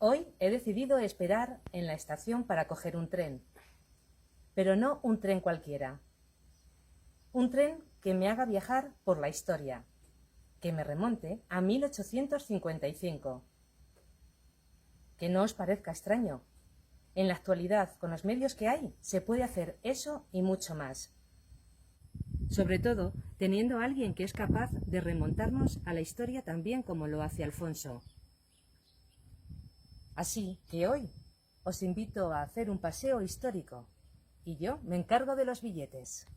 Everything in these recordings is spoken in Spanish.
Hoy he decidido esperar en la estación para coger un tren, pero no un tren cualquiera. Un tren que me haga viajar por la historia, que me remonte a 1855. Que no os parezca extraño. En la actualidad, con los medios que hay, se puede hacer eso y mucho más. Sobre todo, teniendo a alguien que es capaz de remontarnos a la historia tan bien como lo hace Alfonso. Así que hoy os invito a hacer un paseo histórico y yo me encargo de los billetes.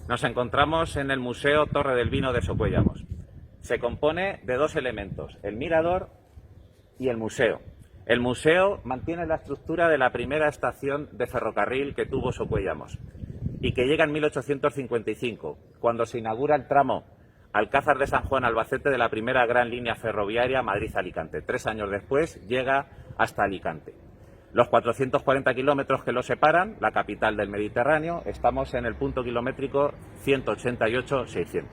Nos encontramos en el Museo Torre del Vino de Socuéllamos. Se compone de dos elementos, el mirador y el museo. El museo mantiene la estructura de la primera estación de ferrocarril que tuvo Socuéllamos y que llega en 1855, cuando se inaugura el tramo Alcázar de San Juan-Albacete de la primera gran línea ferroviaria Madrid-Alicante. 3 años después llega hasta Alicante. Los 440 kilómetros que lo separan, la capital del Mediterráneo, estamos en el punto kilométrico 188-600.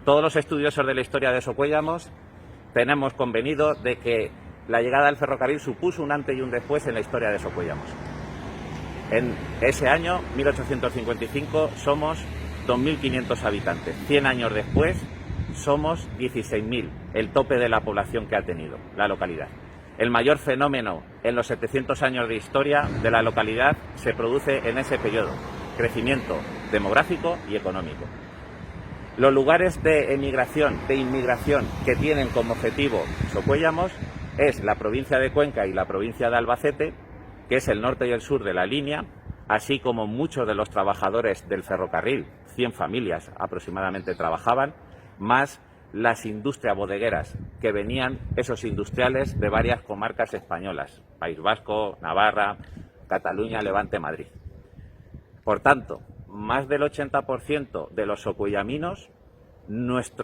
Todos los estudiosos de la historia de Socuéllamos tenemos convenido de que la llegada del ferrocarril supuso un antes y un después en la historia de Socuéllamos. En ese año, 1855, somos 2.500 habitantes. 100 años después, somos 16.000, el tope de la población que ha tenido la localidad. El mayor fenómeno en los 700 años de historia de la localidad se produce en ese periodo, crecimiento demográfico y económico. Los lugares de emigración, de inmigración que tienen como objetivo Socuéllamos es la provincia de Cuenca y la provincia de Albacete, que es el norte y el sur de la línea, así como muchos de los trabajadores del ferrocarril, 100 familias aproximadamente trabajaban, más las industrias bodegueras, que venían esos industriales de varias comarcas españolas, País Vasco, Navarra, Cataluña, Levante, Madrid. Por tanto, más del 80% de los socuellaminos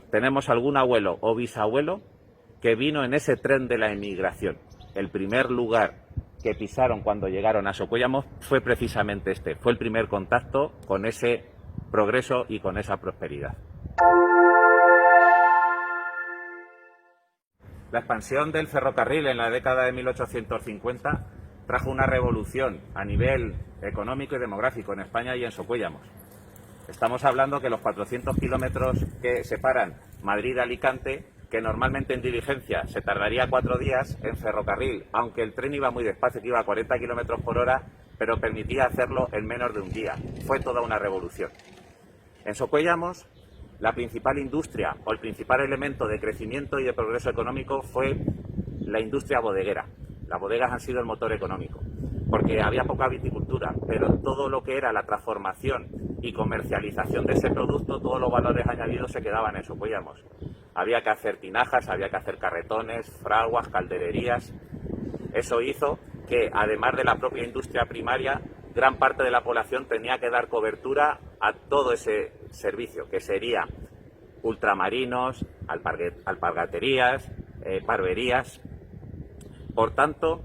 tenemos algún abuelo o bisabuelo que vino en ese tren de la emigración. El primer lugar que pisaron cuando llegaron a Socuéllamos fue precisamente este, fue el primer contacto con ese progreso y con esa prosperidad. La expansión del ferrocarril en la década de 1850 trajo una revolución a nivel económico y demográfico en España y en Socuéllamos. Estamos hablando que los 400 kilómetros que separan Madrid de Alicante, que normalmente en diligencia se tardaría 4 días, en ferrocarril, aunque el tren iba muy despacio, que iba a 40 kilómetros por hora, pero permitía hacerlo en menos de un día. Fue toda una revolución. En Socuéllamos, la principal industria o el principal elemento de crecimiento y de progreso económico fue la industria bodeguera. Las bodegas han sido el motor económico, porque había poca viticultura, pero todo lo que era la transformación y comercialización de ese producto, todos los valores añadidos se quedaban en Socuéllamos. Había que hacer tinajas, había que hacer carretones, fraguas, caldererías. Eso hizo que, además de la propia industria primaria, gran parte de la población tenía que dar cobertura a todo ese servicio, que sería ultramarinos, alpargaterías, barberías. Por tanto,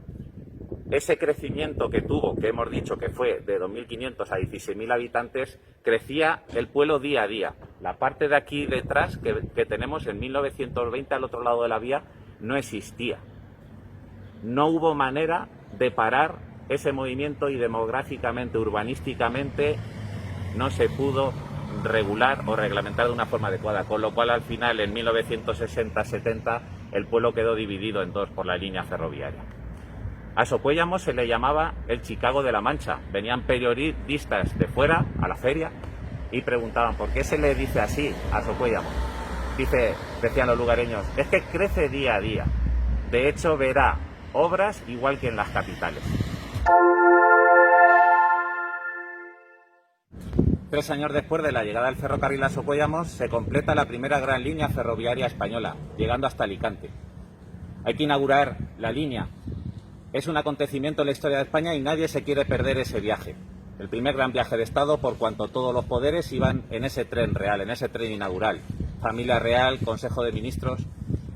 ese crecimiento que tuvo, que hemos dicho que fue de 2.500 a 16.000 habitantes, crecía el pueblo día a día. La parte de aquí detrás que tenemos en 1920 al otro lado de la vía no existía. No hubo manera de parar ese movimiento y demográficamente, urbanísticamente, no se pudo regular o reglamentar de una forma adecuada, con lo cual al final en 1960-70 el pueblo quedó dividido en dos por la línea ferroviaria. A Socuéllamos se le llamaba el Chicago de la Mancha. Venían periodistas de fuera a la feria y preguntaban ¿por qué se le dice así a Socuéllamos? Decían los lugareños, es que crece día a día. De hecho verá obras igual que en las capitales. 3 años después de la llegada del ferrocarril a Socuéllamos se completa la primera gran línea ferroviaria española, llegando hasta Alicante. Hay que inaugurar la línea. Es un acontecimiento en la historia de España y nadie se quiere perder ese viaje. El primer gran viaje de Estado, por cuanto todos los poderes iban en ese tren real, en ese tren inaugural. Familia real, Consejo de Ministros.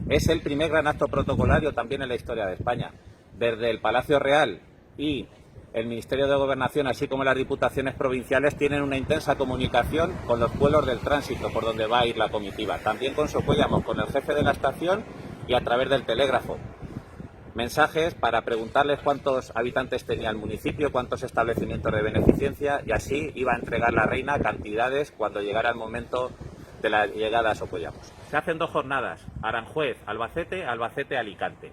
Es el primer gran acto protocolario también en la historia de España. Desde el Palacio Real y el Ministerio de Gobernación, así como las diputaciones provinciales, tienen una intensa comunicación con los pueblos del tránsito por donde va a ir la comitiva. También con Socuéllamos, con el jefe de la estación y a través del telégrafo. Mensajes para preguntarles cuántos habitantes tenía el municipio, cuántos establecimientos de beneficencia, y así iba a entregar la reina cantidades cuando llegara el momento de la llegada a Socuéllamos. Se hacen 2 jornadas, Aranjuez, Albacete, Albacete, Alicante.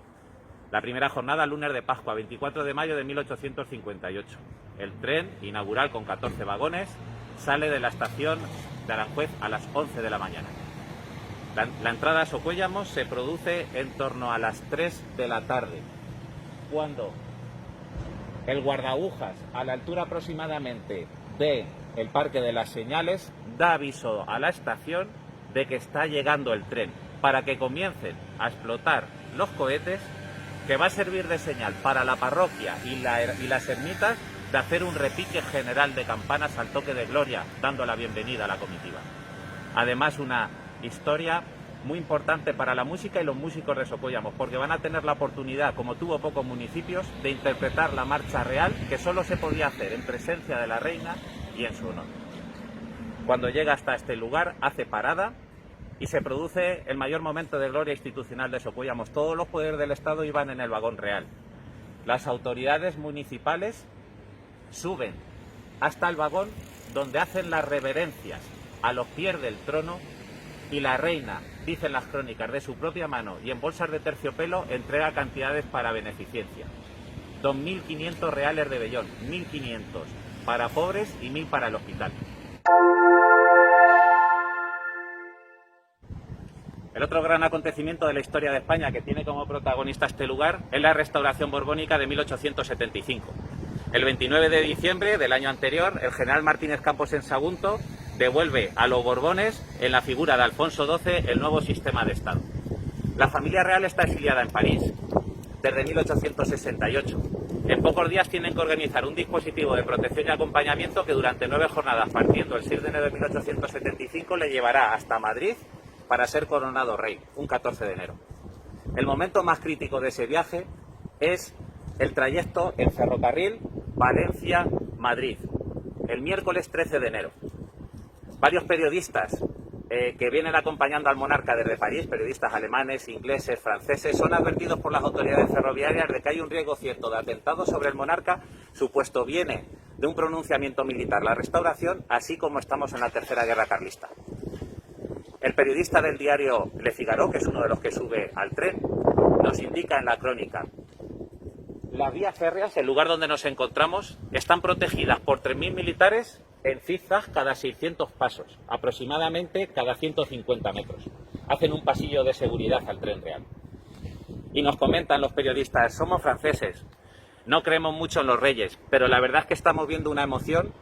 La primera jornada, lunes de Pascua, 24 de mayo de 1858. El tren inaugural con 14 vagones sale de la estación de Aranjuez a las 11 de la mañana. La entrada a Socuéllamos se produce en torno a las 3 de la tarde, cuando el guardaagujas, a la altura aproximadamente del Parque de las Señales, da aviso a la estación de que está llegando el tren, para que comiencen a explotar los cohetes, que va a servir de señal para la parroquia y las ermitas de hacer un repique general de campanas al toque de gloria, dando la bienvenida a la comitiva. Además, una historia muy importante para la música y los músicos de Socuéllamos, porque van a tener la oportunidad, como tuvo pocos municipios, de interpretar la marcha real, que solo se podía hacer en presencia de la reina y en su honor. Cuando llega hasta este lugar, hace parada y se produce el mayor momento de gloria institucional de Socuéllamos. Todos los poderes del Estado iban en el vagón real. Las autoridades municipales suben hasta el vagón donde hacen las reverencias a los pies del trono, y la reina, dicen las crónicas, de su propia mano y en bolsas de terciopelo entrega cantidades para beneficencia. 2.500 reales de vellón, 1.500 para pobres y 1.000 para el hospital. El otro gran acontecimiento de la historia de España que tiene como protagonista este lugar es la restauración borbónica de 1875. El 29 de diciembre del año anterior, el general Martínez Campos en Sagunto devuelve a los Borbones, en la figura de Alfonso XII, el nuevo sistema de Estado. La familia real está exiliada en París desde 1868. En pocos días tienen que organizar un dispositivo de protección y acompañamiento que durante 9 jornadas, partiendo el 6 de enero de 1875, le llevará hasta Madrid para ser coronado rey, un 14 de enero. El momento más crítico de ese viaje es el trayecto en ferrocarril Valencia-Madrid, el miércoles 13 de enero. Varios periodistas que vienen acompañando al monarca desde París, periodistas alemanes, ingleses, franceses, son advertidos por las autoridades ferroviarias de que hay un riesgo cierto de atentado sobre el monarca. Su puesto viene de un pronunciamiento militar, la Restauración, así como estamos en la Tercera Guerra Carlista. El periodista del diario Le Figaro, que es uno de los que sube al tren, nos indica en la crónica: las vías férreas, el lugar donde nos encontramos, están protegidas por 3.000 militares en zigzag cada 600 pasos, aproximadamente cada 150 metros. Hacen un pasillo de seguridad al tren real. Y nos comentan los periodistas: somos franceses, no creemos mucho en los reyes, pero la verdad es que estamos viendo una emoción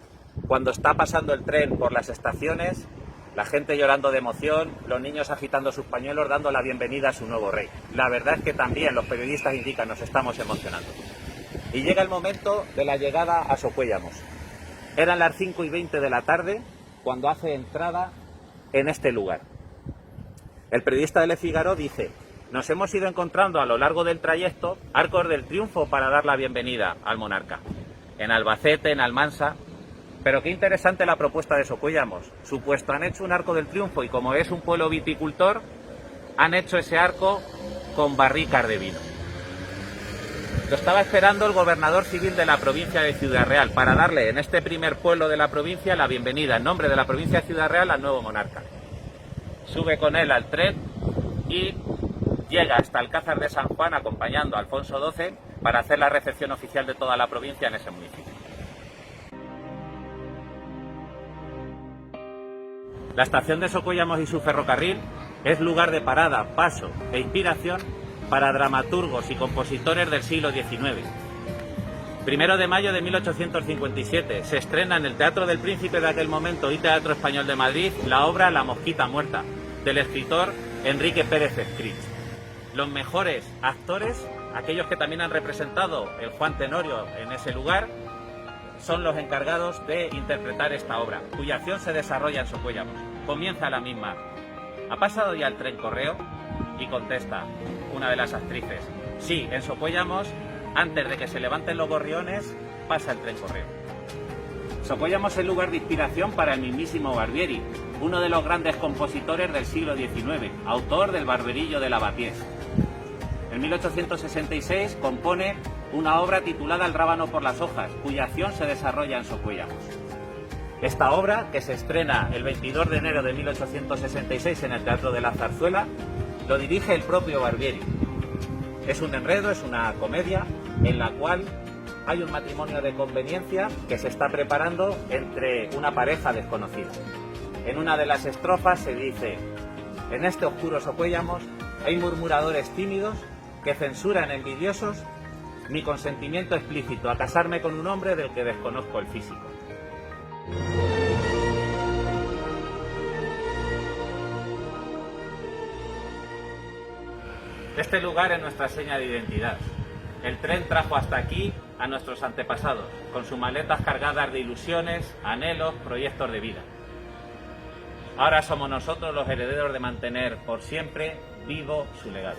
cuando está pasando el tren por las estaciones, la gente llorando de emoción, los niños agitando sus pañuelos, dando la bienvenida a su nuevo rey. La verdad es que también los periodistas indican, nos estamos emocionando. Y llega el momento de la llegada a Socuéllamos. Eran las 5:20 de la tarde cuando hace entrada en este lugar. El periodista de Le Figaro dice: nos hemos ido encontrando a lo largo del trayecto arcos del triunfo para dar la bienvenida al monarca. En Albacete, en Almansa. Pero qué interesante la propuesta de Socuéllamos. Supuesto, han hecho un arco del triunfo y como es un pueblo viticultor, han hecho ese arco con barricas de vino. Lo estaba esperando el gobernador civil de la provincia de Ciudad Real para darle en este primer pueblo de la provincia la bienvenida en nombre de la provincia de Ciudad Real al nuevo monarca. Sube con él al tren y llega hasta Alcázar de San Juan acompañando a Alfonso XII para hacer la recepción oficial de toda la provincia en ese municipio. La estación de Socuéllamos y su ferrocarril es lugar de parada, paso e inspiración para dramaturgos y compositores del siglo XIX. 1 de mayo de 1857 se estrena en el Teatro del Príncipe de aquel momento y Teatro Español de Madrid la obra La Mosquita Muerta, del escritor Enrique Pérez Escrits. Los mejores actores, aquellos que también han representado el Juan Tenorio en ese lugar, son los encargados de interpretar esta obra, cuya acción se desarrolla en Socuéllamos. Comienza la misma. ¿Ha pasado ya el tren Correo? Y contesta una de las actrices: sí, en Socuéllamos, antes de que se levanten los gorriones, pasa el tren correo. Socuéllamos es lugar de inspiración para el mismísimo Barbieri, uno de los grandes compositores del siglo XIX, autor del Barberillo de Lavapiés. En 1866 compone una obra titulada El rábano por las hojas, cuya acción se desarrolla en Socuéllamos. Esta obra, que se estrena el 22 de enero de 1866 en el Teatro de la Zarzuela, lo dirige el propio Barbieri. Es un enredo, es una comedia en la cual hay un matrimonio de conveniencia que se está preparando entre una pareja desconocida. En una de las estrofas se dice: en este oscuro Socuéllamos hay murmuradores tímidos que censuran envidiosos mi consentimiento explícito a casarme con un hombre del que desconozco el físico. Este lugar es nuestra seña de identidad. El tren trajo hasta aquí a nuestros antepasados, con sus maletas cargadas de ilusiones, anhelos, proyectos de vida. Ahora somos nosotros los herederos de mantener por siempre vivo su legado.